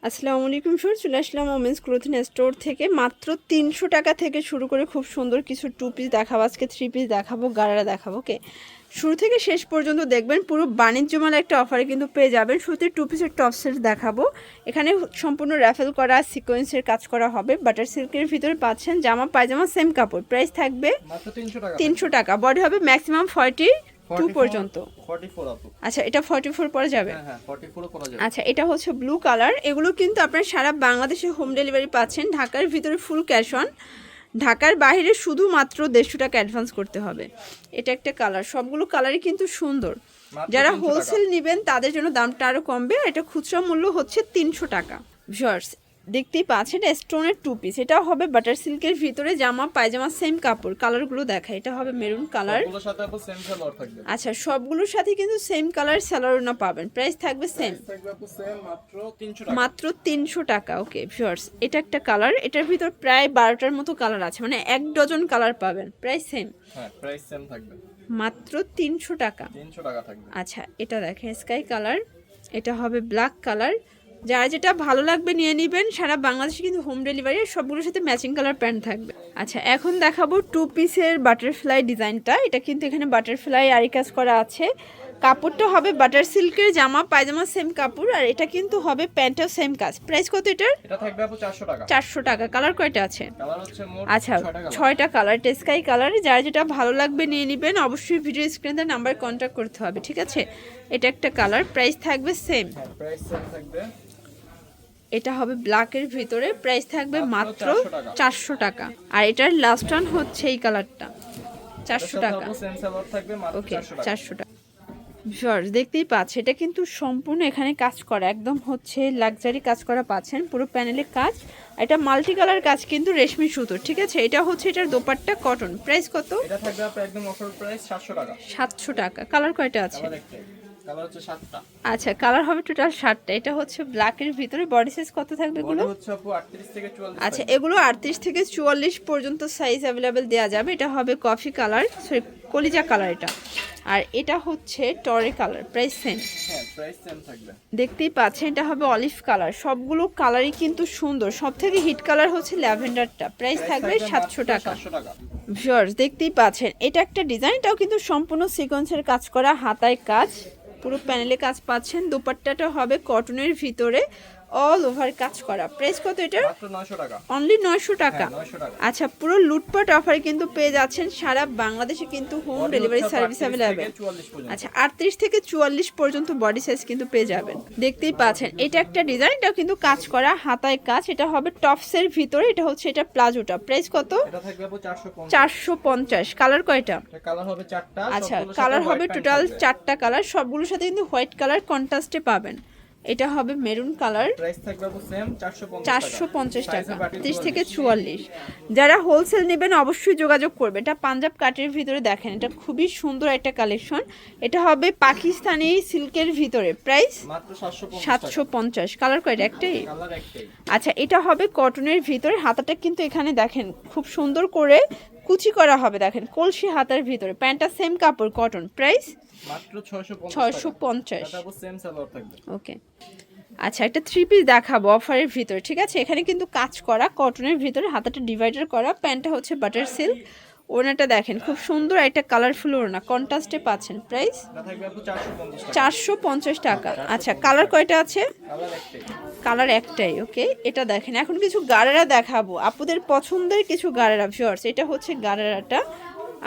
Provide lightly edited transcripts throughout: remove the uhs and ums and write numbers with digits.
আসসালামু আলাইকুম স্যার, চলে আসলাম ওমেন্স ক্লোথিং স্টোর থেকে। মাত্র 300 টাকা থেকে শুরু করে খুব সুন্দর কিছু 2 পিস দেখাবো, আজকে 3 পিস দেখাবো, গারারা দেখাবো। ওকে, শুরু থেকে শেষ পর্যন্ত দেখবেন, পুরো বাণিজ্যমেলা একটা অফারে কিন্তু পেয়ে যাবেন। শুরুতে 2 পিসের টপ সেট দেখাবো। এখানে সম্পূর্ণ র্যাফেল করা সিকোয়েন্সের কাজ করা হবে। বাটার সিল্কের ভিতরে পাচ্ছেন জামা পায়জামা সেম কাপড়, প্রাইস থাকবে মাত্র 300 টাকা। 300 টাকা। বডি হবে ম্যাক্সিমাম 42 পর্যন্ত। 44 আপু। আচ্ছা, এটা 44 পরা যাবে? হ্যাঁ হ্যাঁ 44 পরা যাবে। আচ্ছা, এটা হচ্ছে ব্লু কালার। এগুলো কিন্তু আপনারা সারা বাংলাদেশে হোম ডেলিভারি পাচ্ছেন। ঢাকার ভিতরে ফুল ক্যাশ অন, ঢাকার বাইরে শুধুমাত্র 150 টাকা অ্যাডভান্স করতে হবে। এটা একটা কালার, সবগুলো কালারই কিন্তু সুন্দর। যারা হোলসেল নেবেন তাদের জন্য দামটা আরও কমবে। এটা খুচরা মূল্য হচ্ছে 300 টাকা। ভিউয়ার্স, দেখতেই পাচ্ছেন এটা স্টোনের 2 পিস। এটা হবে বাটার সিল্কের ভিতরে জামা পায়জামা সেম কাপড়। কালারগুলো দেখা, এটা হবে মেরুন কালার। সবগুলোর সাথে আপু সেম সালোয়ার থাকবে। আচ্ছা, সবগুলোর সাথে কিন্তু সেম কালার সালোয়ারও পাবেন। প্রাইস থাকবে সেম, থাকবে আপু সেম মাত্র 300 টাকা। মাত্র 300 টাকা। ওকে ভিউয়ার্স, এটা একটা কালার। এটার ভিতর প্রায় 12টার মতো কালার আছে, মানে 1 ডজন কালার পাবেন। প্রাইস সেম, হ্যাঁ প্রাইস সেম থাকবে, মাত্র 300 টাকা। 300 টাকা থাকবে। আচ্ছা, এটা দেখেন স্কাই কালার, এটা হবে ব্ল্যাক কালার। যার যেটা ভালো লাগবে নিয়ে নেবেন। সারা বাংলাদেশে কিন্তু হোম ডেলিভারি, সবগুলোর সাথে ম্যাচিং কালার প্যান্ট থাকবে। আচ্ছা, এখন দেখাবো 2 পিসের বাটারফ্লাই ডিজাইনটা। এটা কিন্তু এখানে বাটারফ্লাই আরি কাজ করা আছে। কাপড়টা হবে বাটার সিল্কের, জামা পায়জামা সেম কাপড়, আর এটা কিন্তু হবে প্যান্টও সেম কাজ। প্রাইস কত এটার? এটা থাকবে আপু 400 টাকা। 400 টাকা। কালার কয়টা আছে? কালার হচ্ছে মোট আচ্ছা, 6টা কালার। 6টা কালার, স্কাই কালার। যার যেটা ভালো লাগবে নিয়ে নেবেন। অবশ্যই ভিডিও স্ক্রিনে নাম্বার কন্ট্যাক্ট করতে হবে, ঠিক আছে? এটা একটা কালার, প্রাইস থাকবে সেম। হ্যাঁ প্রাইস সেম থাকবে। এটা হবে ব্ল্যাকের ভিতরে, প্রাইস থাকবে মাত্র 400 400 টাকা। আর এটার লাস্ট ওয়ান হচ্ছে এই কালারটা, 400 টাকা। আপু সেম সালোয়ার থাকবে মাত্র ওকে, 400 টাকা। 400 টাকা। ভিউয়ার্স, দেখতেই পাচ্ছে এটা কিন্তু সম্পূর্ণ এখানে কাজ করা, একদম হচ্ছে লাক্সারি কাজ করা পাচ্ছেন। পুরো প্যানেলে কাজ। এটা মাল্টি কালার কাজ কিন্তু রেশমি সুতোর, ঠিক আছে? এটা হচ্ছে এটার দোপাট্টা কটন। প্রাইস কত? এটা থাকবে আপু একদম অফার প্রাইস 700 টাকা। 700 টাকা। কালার কয়টা আছে? কালার একটাই, কালার হচ্ছে 7টা। আচ্ছা, কালার হবে টোটাল 7টা। এটা হচ্ছে ব্ল্যাকের ভিতরে। বডি সাইজ কত থাকবে এগুলো? বডি হচ্ছে আপু 38 থেকে 44। আচ্ছা, এগুলো 38 থেকে 44 পর্যন্ত সাইজ অ্যাভেলেবেল দেওয়া যাবে। এটা হবে কফি কালার, সরি কলিজা কালার এটা। আর এটা হচ্ছে টরে কালার, প্রাইস সেম। হ্যাঁ প্রাইস সেম থাকবে। দেখতেই পাচ্ছেন এটা হবে অলিভ কালার। সবগুলো কালারই কিন্তু সুন্দর। সব থেকে হিট কালার হচ্ছে ল্যাভেন্ডারটা। প্রাইস থাকবে 700 টাকা। 700 টাকা। ভিউয়ার্স, দেখতেই পাচ্ছেন এটা একটা ডিজাইন। এটাও কিন্তু সম্পূর্ণ সিকোয়েন্সের কাজ করা, হাতায় কাজ, পুরো প্যানেলে কাজ পাচ্ছেন। দোপাট্টাটা হবে কটনের ভিতরে, অল ওভার কাজ করা। প্রাইস কত এটার? মাত্র 900 টাকা। অনলি 900 টাকা। হ্যাঁ 900 টাকা। আচ্ছা, পুরো লুটপাট অফারে কিন্তু পেয়ে যাচ্ছেন। সারা বাংলাদেশে কিন্তু হোম ডেলিভারি সার্ভিস অ্যাভেলেবেল। আচ্ছা, 38 থেকে 44 পর্যন্ত বডি সাইজ কিন্তু পেয়ে যাবেন। দেখতেই পাচ্ছেন এটা একটা ডিজাইন। এটাও কিন্তু কাজ করা, হাতায় কাজ। এটা হবে টপসের ভিতরে। এটা হচ্ছে এটা প্লাজোটা। প্রাইস কত? এটা থাকবে আপু 450। 450। কালার কয়টা? এটা কালার হবে 4টা। আচ্ছা, কালার হবে টোটাল 4টা কালার। সবগুলোর সাথে কিন্তু হোয়াইট কালার কন্ট্রাস্টে পাবেন। এটা হবে মেরুন কালার, প্রাইস থাকবে আপু সেম 450 টাকা। 30 থেকে 44। যারা হোলসেল নেবেন অবশ্যই যোগাযোগ করবে। এটা পাঞ্জাব কাটের ভিতরে দেখেন, এটা খুবই সুন্দর একটা কালেকশন। এটা হবে পাকিস্তানি সিল্কের ভিতরে। প্রাইস মাত্র 750। কালার কয়টা? একটাই। কালার একটাই। আচ্ছা, এটা হবে কটনের ভিতরে। হাতাটা কিন্তু এখানে দেখেন খুব সুন্দর করে কুচি করা হবে, দেখেন কলসি হাতার ভিতরে। প্যান্টটা সেম কাপড় কটন। প্রাইস মাত্র 650 650। এটা আপু সেম সালোয়ার থাকবে। ওকে, আচ্ছা একটা 3 পিস দেখাবো অফারের ভিতরে, ঠিক আছে? এখানে কিন্তু কাজ করা কটনের ভিতরে, হাতাটা ডিভাইডার করা। প্যান্টটা হচ্ছে বাটার সিল্ক। ওড়নাটা দেখেন খুব সুন্দর একটা কালারফুল ওড়না, কন্ট্রাস্টে পাচ্ছেন। প্রাইস এটা থাকবে আপু 450 টাকা। 450 টাকা। আচ্ছা, কালার কয়টা আছে? কালার একটাই। কালার একটাই। ওকে, এটা দেখেন। এখন কিছু গাড়েরা দেখাবো, আপুদের পছন্দের কিছু গাড়েরা। ভিউয়ার্স, এটা হচ্ছে গাড়েরাটা,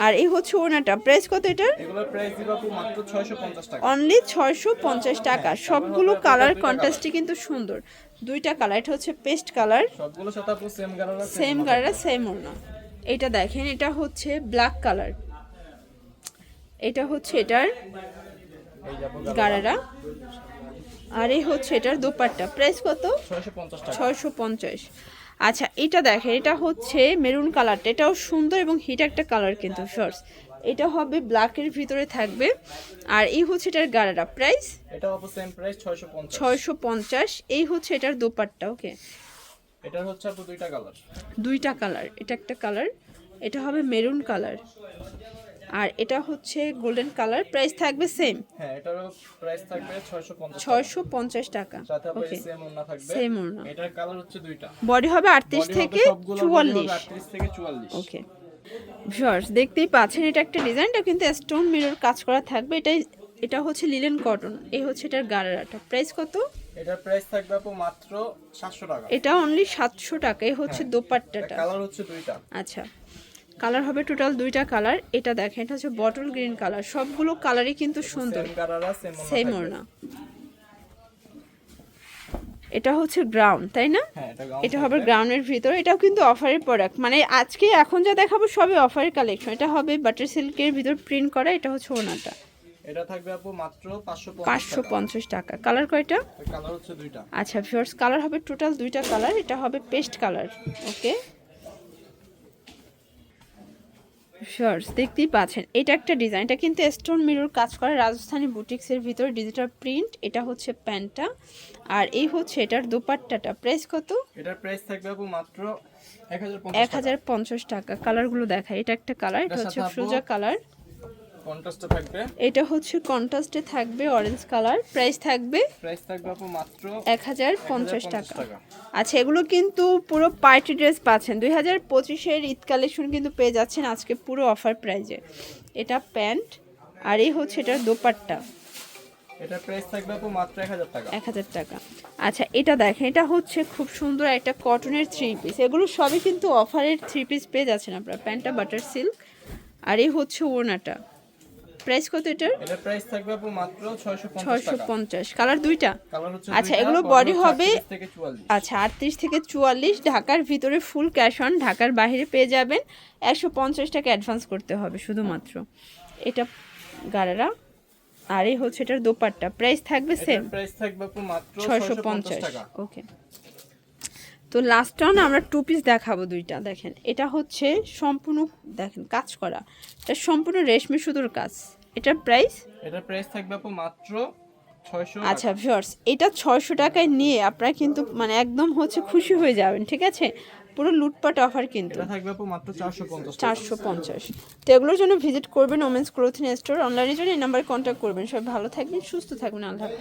আর এই হচ্ছে ওড়নাটা। প্রাইস কত এটার? এগুলোর প্রাইস দিব আপু মাত্র 650 টাকা। অনলি 650 টাকা। সবগুলো কালার কন্ট্রাস্টই কিন্তু সুন্দর। দুইটা কালার, এটা হচ্ছে পেস্ট কালার, সবগুলোর সাথে আপু সেম কালার আছে। সেম কালার সেম ওড়না। এটা দেখেন, এটা হচ্ছে ব্ল্যাক কালার। এটা হচ্ছে এটার এই যে আপু গাড়ারা, আর এই হচ্ছে এটার দোপাট্টা। প্রাইস কত? 650 টাকা। 650। আচ্ছা, এটা দেখেন, এটা হচ্ছে মেরুন কালারটা। এটাও সুন্দর এবং হিট একটা কালার কিন্তু শর্টস। এটা হবে ব্ল্যাকের ভিতরে থাকবে, আর এই হচ্ছে এটার গাড়ারা। প্রাইস এটা আপু সেম প্রাইস 650। 650। এই হচ্ছে এটার দোপাট্টা। ওকে, এটা হচ্ছে আপু দুইটা কালার। দুইটা কালার। এটা একটা কালার, এটা হবে মেরুন কালার। আর এটা হচ্ছে গোল্ডেন কালার, প্রাইস থাকবে সেম হ্যাঁ, এটারও প্রাইস থাকবে 650 টাকা। 650 টাকা। সাথে আবার ওকে, সেম ওড়না থাকবে। সেম ওড়না। এটার কালার হচ্ছে দুইটা। বডি হবে 38 বডি থেকে হবে সবগুলো বডি হবে 44। 38 থেকে 44। ওকে ভিউয়ার্স, দেখতেই পাচ্ছেন এটা একটা ডিজাইনটা কিন্তু স্টোন মিরর কাজ করা থাকবে। এটা হচ্ছে লিলেন কটন, এই হচ্ছে এটার গারারাটা। প্রাইস কত? এটার প্রাইস থাকবে আপু মাত্র 700 টাকা। এটা অনলি 700 টাকা। এই হচ্ছে দোপাট্টাটা। কালার হচ্ছে দুইটা। আচ্ছা, কালার হবে টোটাল দুইটা কালার। এটা দেখেন, এটা হচ্ছে বটল গ্রিন কালার। সবগুলো কালারই কিন্তু সুন্দর, সেম কালার সেম সেম ওড়না। এটা হচ্ছে গ্রাউন্ড, তাই না? হ্যাঁ, এটা হবে গ্রাউন্ডের ভিতর। এটাও কিন্তু অফারের প্রোডাক্ট, মানে আজকে এখন যা দেখাবো সবই অফারের কালেকশন। এটা হবে বাটার সিল্কের ভিতর প্রিন্ট করা। এটা হচ্ছে ওড়নাটা। এটা থাকবে আপু মাত্র 550 টাকা। কালার কয়টা? কালার হচ্ছে দুইটা। আচ্ছা ভিউয়ার্স, কালার হবে টোটাল দুইটা কালার। এটা হবে পেস্ট কালার। ওকে ভিউয়ার্স, দেখতেই পাচ্ছেন এটা একটা ডিজাইন। এটা কিন্তু স্টোন মিরর কাজ করে রাজস্থানী বুটিক্সের ভিতর, ডিজিটাল প্রিন্ট। এটা হচ্ছে প্যান্টটা, আর এই হচ্ছে এটার দোপাট্টাটা। প্রাইস কত? এটার প্রাইস থাকবে আপু মাত্র 1050 টাকা। কালারগুলো দেখাই। এটা একটা কালার, এটা হচ্ছে ফ্রোজা কালার। কন্ট্রাস্টে থাকবে। এটা হচ্ছে কন্ট্রাস্টে থাকবে অরেঞ্জ কালার। প্রাইস থাকবে আপু মাত্র 1050 টাকা। আচ্ছা, এগুলো কিন্তু পুরো পার্টি ড্রেস পাচ্ছেন। 2025-এর ঈদ কালেকশন কিন্তু পেয়ে যাচ্ছেন আজকে পুরো অফার প্রাইজে। এটা প্যান্ট, আর এই হচ্ছে এটার দোপাট্টা। এটার প্রাইস থাকবে আপু মাত্র 1000 টাকা। 1000 টাকা। আচ্ছা, এটা দেখেন, এটা হচ্ছে খুব সুন্দর একটা কটনের 3 পিস। এগুলো সবই কিন্তু অফারের 3 পিস পেয়ে যাচ্ছেন আপনারা। প্যান্টটা বাটার সিল্ক, আর এই হচ্ছে ওড়নাটা। প্রাইস কত এটার? এটার প্রাইস থাকবে আপু মাত্র 650 টাকা। 650। কালার দুইটা। কালার হচ্ছে আচ্ছা, দুইটা, এগুলো বডি বডি হবে 38 থেকে 44। আচ্ছা 38 থেকে 44। ঢাকার ভিতরে ফুল ক্যাশ অন, ঢাকার বাইরে পেয়ে যাবেন 150 টাকা অ্যাডভান্স করতে হবে শুধুমাত্র। এটা গারারা, আর এই হচ্ছে এটার দোপাট্টা। প্রাইস থাকবে সেম এটার প্রাইস থাকবে আপু মাত্র 650 টাকা। ওকে, তো লাস্ট রাউন্ড আমরা 2 পিস দেখাবো দুইটা। দেখেন, এটা হচ্ছে সম্পূর্ণ দেখেন কাজ করা। এটা সম্পূর্ণ রেশমি সুতোর কাজ। এটার প্রাইস? এটার প্রাইস থাকবে আপু মাত্র 600 আচ্ছা ভিউয়ার্স, এটা 600 টাকায় নিয়ে আপনারা কিন্তু মানে একদম হচ্ছে খুশি হয়ে যাবেন, ঠিক আছে? পুরো লুটপাট অফার কিন্তু। এটা থাকবে আপু মাত্র 450 টাকা। 450। তো এগুলোর জন্য ভিজিট করবেন ওমেন্স ক্লোথিং স্টোর। অনলাইনের জন্য এই নাম্বারে কন্ট্যাক্ট করবেন। সবাই ভালো থাকবেন, সুস্থ থাকবেন। আল্লাহ হাফেজ।